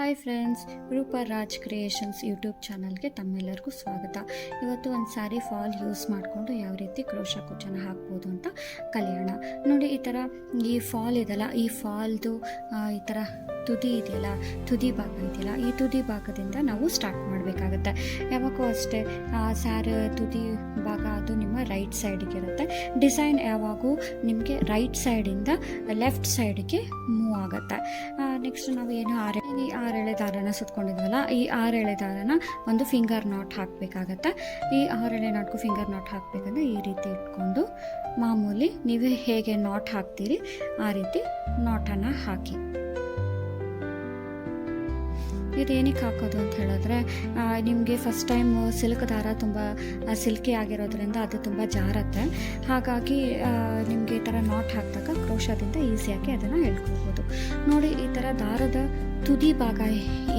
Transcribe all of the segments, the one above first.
Hi friends, Roopa Raj creations YouTube ಚಾನಲ್ಗೆ ತಮ್ಮೆಲ್ಲರಿಗೂ ಸ್ವಾಗತ. ಇವತ್ತು ಒಂದು ಸ್ಯಾರಿ ಫಾಲ್ ಯೂಸ್ ಮಾಡಿಕೊಂಡು ಯಾವ ರೀತಿ ಕ್ರೋಶಾ ಕುಚ್ಚನ್ನು ಹಾಕ್ಬೋದು ಅಂತ ಕಲಿಯೋಣ. ನೋಡಿ, ಈ ಥರ ಈ ಫಾಲ್ ಇದೆಯಲ್ಲ, ಈ ಫಾಲ್ದು ಈ ಥರ ತುದಿ ಇದೆಯಲ್ಲ, ತುದಿ ಭಾಗ ಇದೆಯಲ್ಲ, ಈ ತುದಿ ಭಾಗದಿಂದ ನಾವು ಸ್ಟಾರ್ಟ್ ಮಾಡಬೇಕಾಗತ್ತೆ. ಯಾವಾಗೂ ಅಷ್ಟೇ ಸ್ಯಾರಿ ತುದಿ ಭಾಗ ಅದು ನಿಮ್ಮ ರೈಟ್ ಸೈಡಿಗೆ ಇರುತ್ತೆ. ಡಿಸೈನ್ ಯಾವಾಗೂ ನಿಮಗೆ ರೈಟ್ ಸೈಡಿಂದ ಲೆಫ್ಟ್ ಸೈಡಿಗೆ ಮೂವ್ ಆಗುತ್ತೆ. ನೆಕ್ಸ್ಟ್ ನಾವು ಏನು ಆರು ಎಳೆ ದಾರನ ಸುತ್ಕೊಂಡಿದ್ವಲ್ಲ, ಈ 6 ಎಳೆ ದಾರನ ಒಂದು ಫಿಂಗರ್ ನಾಟ್ ಹಾಕಬೇಕಾಗತ್ತೆ. ಈ 6 ಎಳೆ ನಾಟ್ಗೂ ಫಿಂಗರ್ ನಾಟ್ ಹಾಕಬೇಕಂದ್ರೆ ಈ ರೀತಿ ಇಟ್ಕೊಂಡು ಮಾಮೂಲಿ ನೀವೇ ಹೇಗೆ ನಾಟ್ ಹಾಕ್ತೀರಿ ಆ ರೀತಿ ನಾಟನ್ನು ಹಾಕಿ. ಇದೇನಕ್ಕೆ ಹಾಕೋದು ಅಂತ ಹೇಳಿದ್ರೆ, ನಿಮಗೆ ಫಸ್ಟ್ ಟೈಮ್ ಸಿಲ್ಕ್ ದಾರ ತುಂಬ ಸಿಲ್ಕಿ ಆಗಿರೋದ್ರಿಂದ ಅದು ತುಂಬ ಜಾರತ್ತೆ. ಹಾಗಾಗಿ ನಿಮಗೆ ಈ ಥರ ನಾಟ್ ಹಾಕಿದಾಗ ಕ್ರೋಶಾದಿಂದ ಈಸಿಯಾಗಿ ಅದನ್ನು ಹೇಳ್ಕೊಳ್ಬೋದು. ನೋಡಿ, ಈ ಥರ ದಾರದ ತುದಿ ಭಾಗ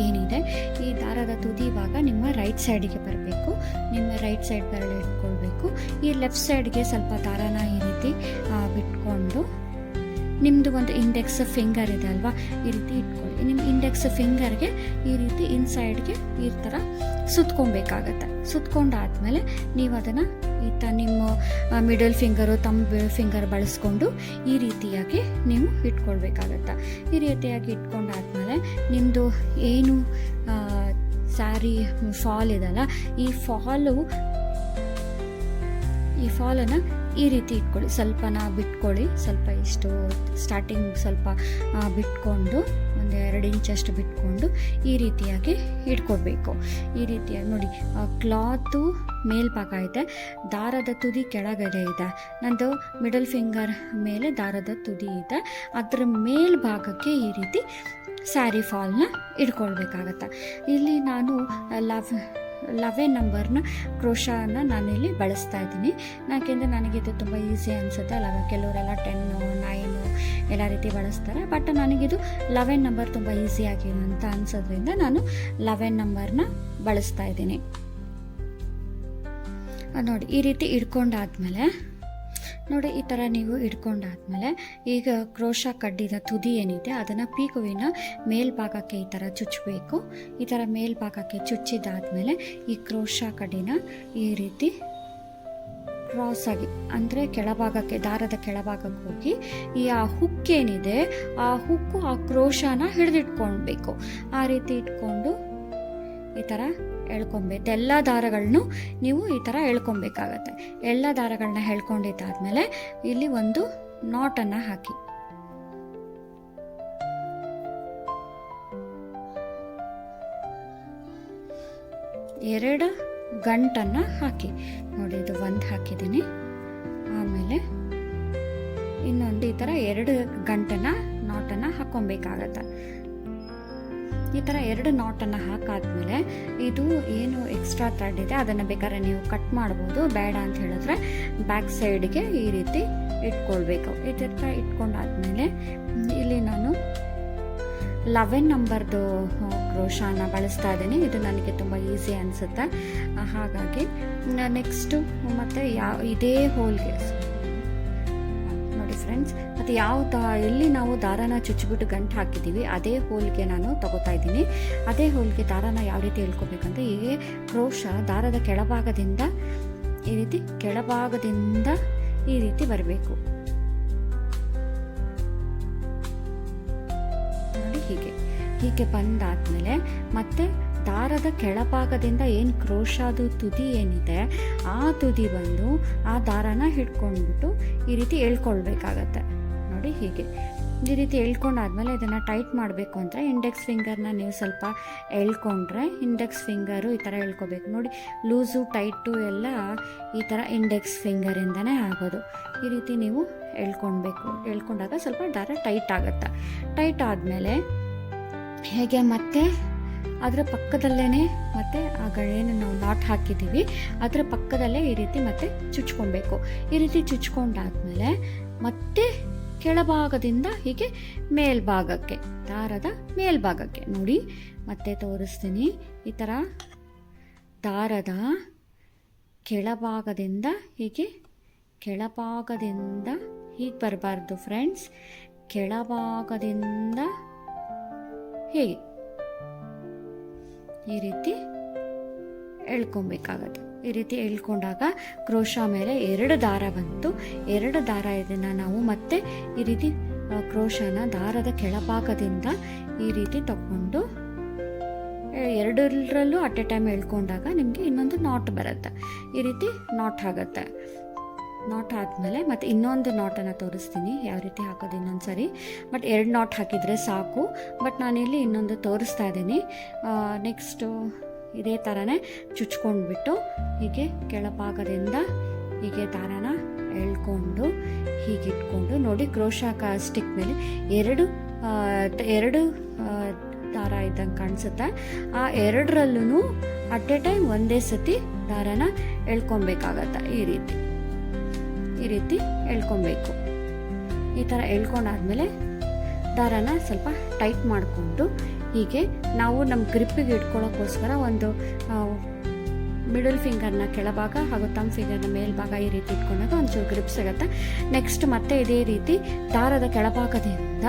ಏನಿದೆ, ಈ ದಾರದ ತುದಿ ಭಾಗ ನಿಮ್ಮ ರೈಟ್ ಸೈಡಿಗೆ ಬರಬೇಕು. ನಿಮ್ಮ ರೈಟ್ ಸೈಡ್ ಬೆರಳು ಇಟ್ಕೊಳ್ಬೇಕು. ಈ ಲೆಫ್ಟ್ ಸೈಡ್ಗೆ ಸ್ವಲ್ಪ ದಾರನ ಈ ರೀತಿ ಬಿಟ್ಕೊಂಡು ನಿಮ್ಮದು ಒಂದು ಇಂಡೆಕ್ಸ್ ಫಿಂಗರ್ ಇದೆ ಅಲ್ವಾ, ಈ ರೀತಿ ಇಟ್ಕೊಳ್ಳಿ. ನಿಮ್ಮ ಇಂಡೆಕ್ಸ್ ಫಿಂಗರ್ಗೆ ಈ ರೀತಿ ಇನ್ಸೈಡ್ಗೆ ಈ ಥರ ಸುತ್ಕೊಬೇಕಾಗತ್ತೆ. ಸುತ್ಕೊಂಡಾದ್ಮೇಲೆ ನೀವು ಅದನ್ನು ನಿಮ್ಮ ಮಿಡಲ್ ಫಿಂಗರು ಫಿಂಗರ್ ಬಳಸ್ಕೊಂಡು ಈ ರೀತಿಯಾಗಿ ನೀವು ಇಟ್ಕೊಳ್ಬೇಕಾಗತ್ತೆ. ಈ ರೀತಿಯಾಗಿ ಇಟ್ಕೊಂಡಾದ್ಮೇಲೆ ನಿಮ್ಮದು ಏನು ಸ್ಯಾರಿ ಫಾಲ್ ಇದೆಯಲ್ಲ, ಈ ಫಾಲನ್ನು ಈ ರೀತಿ ಇಟ್ಕೊಳ್ಳಿ. ಸ್ವಲ್ಪನ ಬಿಟ್ಕೊಳ್ಳಿ, ಸ್ವಲ್ಪ ಇಷ್ಟು ಸ್ಟಾರ್ಟಿಂಗ್ ಸ್ವಲ್ಪ ಬಿಟ್ಕೊಂಡು ಒಂದು 2 ಇಂಚಷ್ಟು ಬಿಟ್ಕೊಂಡು ಈ ರೀತಿಯಾಗಿ ಇಟ್ಕೊಳ್ಬೇಕು. ಈ ರೀತಿಯಾಗಿ ನೋಡಿ, ಕ್ಲಾತು ಮೇಲ್ಭಾಗ ಇದೆ, ದಾರದ ತುದಿ ಕೆಳಗಡೆ ಇದೆ. ನಂದು ಮಿಡಲ್ ಫಿಂಗರ್ ಮೇಲೆ ದಾರದ ತುದಿ ಇದೆ, ಅದರ ಮೇಲ್ಭಾಗಕ್ಕೆ ಈ ರೀತಿ ಸ್ಯಾರಿ ಫಾಲ್ನ ಇಟ್ಕೊಳ್ಬೇಕಾಗತ್ತೆ. ಇಲ್ಲಿ ನಾನು 11 ನಂಬರ್ನ ಕ್ರೋಶಾನ ನಾನಿಲ್ಲಿ ಬಳಸ್ತಾ ಇದ್ದೀನಿ. ಯಾಕೆಂದರೆ ನನಗಿದು ತುಂಬ ಈಸಿ ಅನಿಸುತ್ತೆ. ಕೆಲವರೆಲ್ಲ 10, 9 ಎಲ್ಲ ರೀತಿ ಬಳಸ್ತಾರೆ. ಬಟ್ ನನಗಿದು 11 ನಂಬರ್ ತುಂಬ ಈಸಿಯಾಗಿ ಅಂತ ಅನಿಸೋದ್ರಿಂದ ನಾನು 11 ನಂಬರ್ನ ಬಳಸ್ತಾ ಇದ್ದೀನಿ. ನೋಡಿ, ಈ ರೀತಿ ಇಟ್ಕೊಂಡಾದ್ಮೇಲೆ ನೋಡಿ, ಈ ಥರ ನೀವು ಇಟ್ಕೊಂಡಾದ್ಮೇಲೆ ಈಗ ಕ್ರೋಶಾ ಕಡ್ಡಿದ ತುದಿ ಏನಿದೆ ಅದನ್ನು ಪೀಕುವಿನ ಮೇಲ್ಭಾಗಕ್ಕೆ ಈ ಥರ ಚುಚ್ಚಬೇಕು. ಈ ಥರ ಮೇಲ್ಭಾಗಕ್ಕೆ ಚುಚ್ಚಿದಾದ್ಮೇಲೆ ಈ ಕ್ರೋಶಾ ಕಡ್ಡಿನ ಈ ರೀತಿ ಕ್ರಾಸ್ ಆಗಿ ಅಂದರೆ ಕೆಳಭಾಗಕ್ಕೆ, ದಾರದ ಕೆಳಭಾಗಕ್ಕೆ ಹೋಗಿ ಈ ಹುಕ್ಕೇನಿದೆ ಆ ಹುಕ್ಕು ಆ ಕ್ರೋಶಾನ ಹಿಡಿದಿಟ್ಕೊಳ್ಬೇಕು. ಆ ರೀತಿ ಇಟ್ಕೊಂಡು ಈ ಥರ ಎಳ್ಕೊಬೇಕು. ಎಲ್ಲ ದಾರಗಳನ್ನು ನೀವು ಈ ಥರ ಎಳ್ಕೊಬೇಕಾಗತ್ತೆ. ಎಲ್ಲ ದಾರಗಳನ್ನ ಎಳ್ಕೊಂಡಿದ್ದಾದ್ಮೇಲೆ ಇಲ್ಲಿ ಒಂದು ನಾಟನ್ನು ಹಾಕಿ. ಎರಡು ಗಂಟನ್ನು ಹಾಕಿ. ನೋಡಿ, ಇದು ಒಂದು ಹಾಕಿದ್ದೀನಿ. ಆಮೇಲೆ ಇನ್ನೊಂದು ಈ ಥರ 2 ಗಂಟನ್ನು ನಾಟನ್ನು ಹಾಕ್ಕೊಬೇಕಾಗತ್ತೆ. ಈ ಥರ 2 ನಾಟನ್ನು ಹಾಕಾದ್ಮೇಲೆ ಇದು ಏನು ಎಕ್ಸ್ಟ್ರಾ ಥ್ರೆಡ್ ಇದೆ ಅದನ್ನು ಬೇಕಾದ್ರೆ ನೀವು ಕಟ್ ಮಾಡ್ಬೋದು. ಬೇಡ ಅಂತ ಹೇಳಿದ್ರೆ ಬ್ಯಾಕ್ ಸೈಡ್ಗೆ ಈ ರೀತಿ ಇಟ್ಕೊಳ್ಬೇಕು. ಈ ಥರ ಇಟ್ಕೊಂಡಾದ್ಮೇಲೆ ಇಲ್ಲಿ ನಾನು 11 ನಂಬರ್ದು ಕ್ರೋಶಾನ ಬಳಸ್ತಾ ಇದ್ದೀನಿ. ಇದು ನನಗೆ ತುಂಬ ಈಸಿ ಅನಿಸುತ್ತೆ. ಹಾಗಾಗಿ ನೆಕ್ಸ್ಟು ಮತ್ತು ಇದೇ ಹೋಲ್ಗೆ ನೋಡಿ ಫ್ರೆಂಡ್ಸ್, ಮತ್ತು ಎಲ್ಲಿ ನಾವು ದಾರನ ಚುಚ್ಚಿಬಿಟ್ಟು ಗಂಟು ಹಾಕಿದ್ದೀವಿ ಅದೇ ಹೋಲ್ಗೆ ನಾನು ತಗೋತಾ ಇದ್ದೀನಿ. ಅದೇ ಹೋಲ್ಗೆ ದಾರನ ಯಾವ ರೀತಿ ಹೇಳ್ಕೊಬೇಕಂದ್ರೆ, ಹೀಗೆ ಕ್ರೋಶ ದಾರದ ಕೆಳಭಾಗದಿಂದ ಈ ರೀತಿ ಬರಬೇಕು. ನೋಡಿ, ಹೀಗೆ ಬಂದಾದ್ಮೇಲೆ ಮತ್ತೆ ದಾರದ ಕೆಳಭಾಗದಿಂದ ಏನು ಕ್ರೋಶಾದು ತುದಿ ಏನಿದೆ ಆ ತುದಿ ಬಂದು ಆ ದಾರನ ಹಿಡ್ಕೊಂಡ್ಬಿಟ್ಟು ಈ ರೀತಿ ಎಳ್ಕೊಳ್ಬೇಕಾಗತ್ತೆ. ನೋಡಿ, ಹೀಗೆ ಈ ರೀತಿ ಎಳ್ಕೊಂಡಾದ್ಮೇಲೆ ಇದನ್ನು ಟೈಟ್ ಮಾಡಬೇಕು ಅಂದರೆ ಇಂಡೆಕ್ಸ್ ಫಿಂಗರ್ನ ನೀವು ಸ್ವಲ್ಪ ಎಳ್ಕೊಂಡ್ರೆ ಇಂಡೆಕ್ಸ್ ಫಿಂಗರು ಈ ಥರ ಎಳ್ಕೊಬೇಕು. ನೋಡಿ, ಲೂಸು ಟೈಟು ಎಲ್ಲ ಈ ಥರ ಇಂಡೆಕ್ಸ್ ಫಿಂಗರಿಂದನೇ ಆಗೋದು. ಈ ರೀತಿ ನೀವು ಎಳ್ಕೊಂಡಾಗ ಸ್ವಲ್ಪ ದಾರ ಟೈಟ್ ಆಗುತ್ತೆ. ಟೈಟ್ ಆದಮೇಲೆ ಹೇಗೆ ಮತ್ತೆ ಅದರ ಪಕ್ಕದಲ್ಲೇ ಮತ್ತೆ ಆಗ ಏನು ನಾವು ನಾಟ್ ಹಾಕಿದ್ದೀವಿ ಅದರ ಪಕ್ಕದಲ್ಲೇ ಈ ರೀತಿ ಮತ್ತೆ ಚುಚ್ಕೊಬೇಕು. ಈ ರೀತಿ ಚುಚ್ಕೊಂಡಾದ್ಮೇಲೆ ಮತ್ತೆ ಕೆಳಭಾಗದಿಂದ ಹೀಗೆ ಮೇಲ್ಭಾಗಕ್ಕೆ, ದಾರದ ಮೇಲ್ಭಾಗಕ್ಕೆ ನೋಡಿ ಮತ್ತೆ ತೋರಿಸ್ತೀನಿ. ಈ ಥರ ದಾರದ ಕೆಳಭಾಗದಿಂದ ಹೀಗೆ ಬರಬಾರ್ದು ಫ್ರೆಂಡ್ಸ್, ಕೆಳಭಾಗದಿಂದ ಹೀಗೆ ಈ ರೀತಿ ಎಳ್ಕೊಬೇಕಾಗತ್ತೆ. ಈ ರೀತಿ ಎಳ್ಕೊಂಡಾಗ ಕ್ರೋಶಾ ಮೇಲೆ 2 ದಾರ ಬಂತು. 2 ದಾರ ಇದನ್ನು ನಾವು ಮತ್ತೆ ಈ ರೀತಿ ಕ್ರೋಶಾನ ದಾರದ ಕೆಳಭಾಗದಿಂದ ಈ ರೀತಿ ತಗೊಂಡು ಎರಡರಲ್ಲೂ ಅಟ್ ಎ ಟೈಮ್ ಎಳ್ಕೊಂಡಾಗ ನಿಮಗೆ ಇನ್ನೊಂದು ನಾಟ್ ಬರುತ್ತೆ. ಈ ರೀತಿ ನಾಟ್ ಆಗುತ್ತೆ. ನಾಟ್ ಆದಮೇಲೆ ಮತ್ತು ಇನ್ನೊಂದು ನಾಟನ್ನು ತೋರಿಸ್ತೀನಿ ಯಾವ ರೀತಿ ಹಾಕೋದು ಇನ್ನೊಂದು ಸರಿ. ಬಟ್ 2 ನಾಟ್ ಹಾಕಿದರೆ ಸಾಕು. ಬಟ್ ನಾನಿಲ್ಲಿ ಇನ್ನೊಂದು ತೋರಿಸ್ತಾ ಇದ್ದೀನಿ. ನೆಕ್ಸ್ಟು ಇದೇ ಥರನೇ ಚುಚ್ಕೊಂಡ್ಬಿಟ್ಟು ಹೀಗೆ ಕೆಳಭಾಗದಿಂದ ಹೀಗೆ ದಾರನ ಎಳ್ಕೊಂಡು ಹೀಗೆ ಇಟ್ಕೊಂಡು ನೋಡಿ, ಕ್ರೋಶಾ ಸ್ಟಿಕ್ ಮೇಲೆ ಎರಡು ದಾರ ಇದ್ದಂಗೆ ಕಾಣಿಸುತ್ತೆ. ಆ 2ರಲ್ಲೂ ಅಟ್ ಎ ಟೈಮ್ ಒಂದೇ ಸತಿ ದಾರನ ಎಳ್ಕೊಬೇಕಾಗತ್ತೆ. ಈ ರೀತಿ ಎಳ್ಕೊಬೇಕು. ಈ ಥರ ಎಳ್ಕೊಂಡಾದ್ಮೇಲೆ ದಾರನ ಸ್ವಲ್ಪ ಟೈಟ್ ಮಾಡಿಕೊಂಡು ಹೀಗೆ ನಾವು ನಮ್ಮ ಗ್ರಿಪ್ಪಿಗೆ ಇಟ್ಕೊಳ್ಳೋಕ್ಕೋಸ್ಕರ ಒಂದು ಮಿಡಲ್ ಫಿಂಗರ್ನ ಕೆಳಭಾಗ ಹಾಗೂ ತಮ್ಮ ಫಿಂಗರ್ನ ಮೇಲ್ಭಾಗ ಈ ರೀತಿ ಇಟ್ಕೊಂಡಾಗ ಒಂಚೂರು ಗ್ರಿಪ್ ಸಿಗುತ್ತೆ. ನೆಕ್ಸ್ಟ್ ಮತ್ತೆ ಇದೇ ರೀತಿ ದಾರದ ಕೆಳಭಾಗದಿಂದ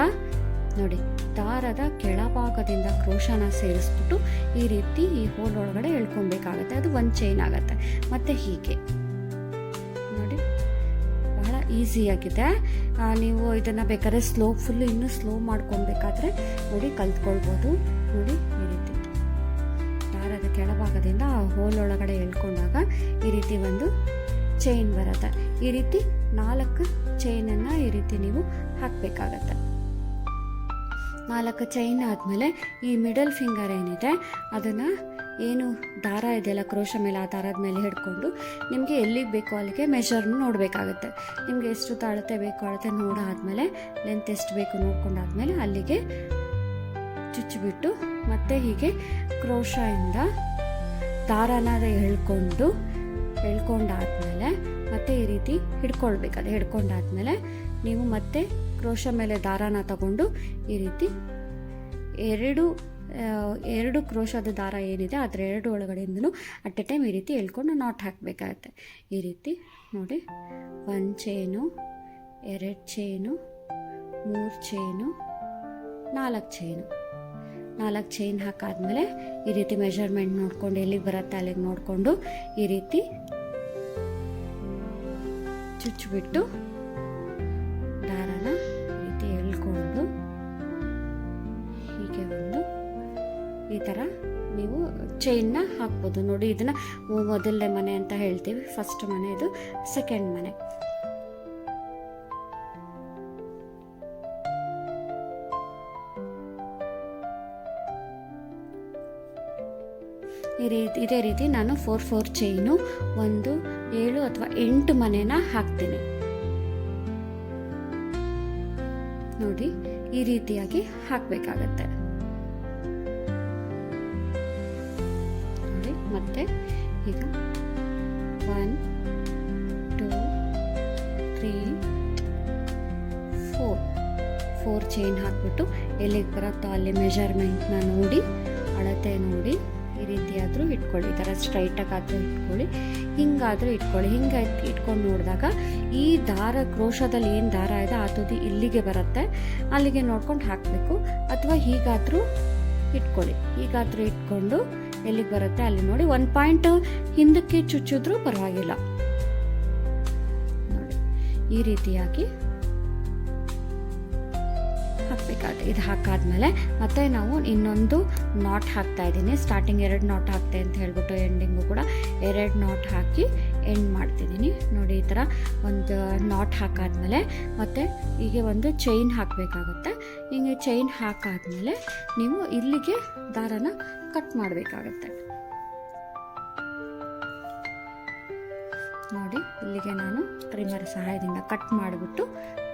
ನೋಡಿ, ದಾರದ ಕೆಳಭಾಗದಿಂದ ಕ್ರೋಶಾನ ಸೇರಿಸ್ಬಿಟ್ಟು ಈ ರೀತಿ ಈ ಹೋಲ್ ಒಳಗಡೆ ಎಳ್ಕೊಬೇಕಾಗತ್ತೆ. ಅದು ಒಂದು ಚೈನ್ ಆಗುತ್ತೆ. ಮತ್ತು ಹೀಗೆ ನೋಡಿ, ಬಹಳ ಈಸಿಯಾಗಿದೆ. ನೀವು ಇದನ್ನು ಬೇಕಾದ್ರೆ ಫುಲ್ಲು ಇನ್ನೂ ಸ್ಲೋ ಮಾಡ್ಕೊಬೇಕಾದ್ರೆ ನೋಡಿ ಕಲ್ತ್ಕೊಳ್ಬೋದು. ನೋಡಿ, ಈ ರೀತಿ ದಾರದ ಕೆಳಭಾಗದಿಂದ ಆ ಹೋಲ್ ಒಳಗಡೆ ಎಳ್ಕೊಂಡಾಗ ಈ ರೀತಿ ಒಂದು ಚೈನ್ ಬರುತ್ತೆ. ಈ ರೀತಿ 4 ಚೈನನ್ನು ಈ ರೀತಿ ನೀವು ಹಾಕಬೇಕಾಗತ್ತೆ. 4 ಚೈನ್ ಆದಮೇಲೆ ಈ ಮಿಡಲ್ ಫಿಂಗರ್ ಏನಿದೆ ಅದನ್ನು ಏನು ದಾರ ಇದೆಯಲ್ಲ ಕ್ರೋಶ ಮೇಲೆ, ಆ ದಾರದ ಮೇಲೆ ಹಿಡ್ಕೊಂಡು ನಿಮಗೆ ಎಲ್ಲಿಗೆ ಬೇಕೋ ಅಲ್ಲಿಗೆ ಮೆಷರ್ನ ನೋಡಬೇಕಾಗತ್ತೆ. ನಿಮಗೆ ಎಷ್ಟು ಅಳತೆ ಬೇಕೋ ಅಳತೆ ನೋಡಾದ್ಮೇಲೆ ಲೆಂತ್ ಎಷ್ಟು ಬೇಕು ನೋಡ್ಕೊಂಡಾದ್ಮೇಲೆ ಅಲ್ಲಿಗೆ ಚುಚ್ಚಿಬಿಟ್ಟು ಮತ್ತೆ ಹೀಗೆ ಕ್ರೋಶದಿಂದ ದಾರನ ಎಳ್ಕೊಂಡಾದ್ಮೇಲೆ ಮತ್ತೆ ಈ ರೀತಿ ಹಿಡ್ಕೊಳ್ಬೇಕಾದ್ರೆ ಹಿಡ್ಕೊಂಡಾದ್ಮೇಲೆ ನೀವು ಮತ್ತೆ ಕ್ರೋಶ ಮೇಲೆ ದಾರಾನ ತಗೊಂಡು ಈ ರೀತಿ ಎರಡು ಕ್ರೋಶದ ದಾರ ಏನಿದೆ ಅದರ 2 ಒಳಗಡೆಯಿಂದನೂ ಅಟ್ ಎ ಟೈಮ್ ಈ ರೀತಿ ಎಳ್ಕೊಂಡು ನಾಟ್ ಹಾಕಬೇಕಾಗತ್ತೆ. ಈ ರೀತಿ ನೋಡಿ, 1 chain, 2 chain, 3 chain, 4 chain. 4 chain ಹಾಕಾದ್ಮೇಲೆ ಈ ರೀತಿ ಮೆಷರ್ಮೆಂಟ್ ನೋಡ್ಕೊಂಡು ಎಲ್ಲಿಗೆ ಬರುತ್ತೆ ಅಲ್ಲಿಗೆ ನೋಡಿಕೊಂಡು ಈ ರೀತಿ ಚುಚ್ಚಿಬಿಟ್ಟು ದಾರನ ಈ ರೀತಿ ಎಳ್ಕೊಂಡು ಹೀಗೆ ಒಂದು ಈ ಥರ ನೀವು ಚೈನ್ನ ಹಾಕ್ಬೋದು. ನೋಡಿ, ಇದನ್ನು ಮೊದಲನೇ ಮನೆ ಅಂತ ಹೇಳ್ತೀವಿ. ಫಸ್ಟ್ ಮನೆ, ಇದು ಸೆಕೆಂಡ್ ಮನೆ. ಇದೇ ರೀತಿ ನಾನು 4 ಚೈನು, 1, 7 ಅಥವಾ 8 ಮನೆನ ಹಾಕ್ತೀನಿ. ನೋಡಿ, ಈ ರೀತಿಯಾಗಿ ಹಾಕಬೇಕಾಗತ್ತೆ. ನೋಡಿ, ಮತ್ತೆ ಈಗ 1, 2, 3, 4 ಚೈನ್ ಹಾಕ್ಬಿಟ್ಟು ಎಲ್ಲಿಗೆ ಬರುತ್ತೋ ಅಲ್ಲಿ ಮೆಷರ್ಮೆಂಟ್ನ ನೋಡಿ, ಅಳತೆ ನೋಡಿ ಈ ರೀತಿಯಾದರೂ ಇಟ್ಕೊಳ್ಳಿ. ಈ ಥರ ಸ್ಟ್ರೈಟಾಗಾದರೂ ಇಟ್ಕೊಳ್ಳಿ, ಹಿಂಗಾದರೂ ಇಟ್ಕೊಳ್ಳಿ. ಹಿಂಗೆ ಇಟ್ಕೊಂಡು ನೋಡಿದಾಗ ಈ ದಾರ ಕ್ರೋಶದಲ್ಲಿ ಏನು ದಾರ ಇದೆ ಆ ತುದಿ ಇಲ್ಲಿಗೆ ಬರುತ್ತೆ, ಅಲ್ಲಿಗೆ ನೋಡ್ಕೊಂಡು ಹಾಕಬೇಕು. ಅಥವಾ ಹೀಗಾದರೂ ಇಟ್ಕೊಳ್ಳಿ. ಹೀಗಾದರೂ ಇಟ್ಕೊಂಡು ಎಲ್ಲಿಗೆ ಬರುತ್ತೆ ಅಲ್ಲಿ ನೋಡಿ 1 ಪಾಯಿಂಟ್ ಹಿಂದಕ್ಕೆ ಚುಚ್ಚಿದ್ರೂ ಪರವಾಗಿಲ್ಲ. ನೋಡಿ, ಈ ರೀತಿಯಾಗಿ ಹಾಕಬೇಕಾಗುತ್ತೆ. ಇದು ಹಾಕಾದ್ಮೇಲೆ ಮತ್ತೆ ನಾವು ಇನ್ನೊಂದು ನಾಟ್ ಹಾಕ್ತಾ ಇದ್ದೀನಿ. ಸ್ಟಾರ್ಟಿಂಗ್ 2 ನಾಟ್ ಹಾಕ್ತೆ ಅಂತ ಹೇಳ್ಬಿಟ್ಟು ಎಂಡಿಂಗು ಕೂಡ 2 ನಾಟ್ ಹಾಕಿ ಎಂಡ್ ಮಾಡ್ತಿದ್ದೀನಿ. ನೋಡಿ, ಈ ಥರ ಒಂದು ನಾಟ್ ಹಾಕಾದ್ಮೇಲೆ ಮತ್ತೆ ಹೀಗೆ ಒಂದು ಚೈನ್ ಹಾಕಬೇಕಾಗತ್ತೆ. ಹಿಂಗೆ ಚೈನ್ ಹಾಕಾದ್ಮೇಲೆ ನೀವು ಇಲ್ಲಿಗೆ ದಾರನ ಕಟ್ ಮಾಡಬೇಕಾಗತ್ತೆ. ನೋಡಿ, ಇಲ್ಲಿಗೆ ನಾನು ಟ್ರಿಮ್ಮರ್ ಸಹಾಯದಿಂದ ಕಟ್ ಮಾಡಿಬಿಟ್ಟು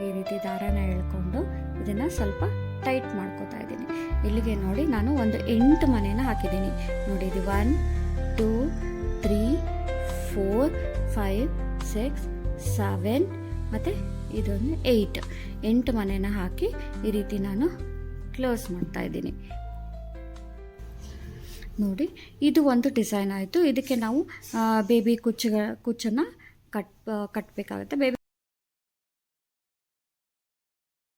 ಈ ರೀತಿ ದಾರನ ಎಳ್ಕೊಂಡು ಇದನ್ನು ಸ್ವಲ್ಪ ಟೈಟ್ ಮಾಡ್ಕೋತಾ ಇದ್ದೀನಿ. ಇಲ್ಲಿಗೆ ನೋಡಿ ನಾನು ಒಂದು 8 ಮನೆನ ಹಾಕಿದ್ದೀನಿ. ನೋಡಿ, ಇದು 1, 2, 3, 4, 5, 6, 7 ಮತ್ತು ಇದೊಂದು 8 ಮನೆನ ಹಾಕಿ ಈ ರೀತಿ ನಾನು ಕ್ಲೋಸ್ ಮಾಡ್ತಾ ಇದ್ದೀನಿ. ನೋಡಿ, ಇದು ಒಂದು ಡಿಸೈನ್ ಆಯಿತು. ಇದಕ್ಕೆ ನಾವು ಬೇಬಿ ಕುಚ್ಚನ್ನು ಕಟ್ಟಬೇಕಾಗುತ್ತೆ. ಬೇಬಿ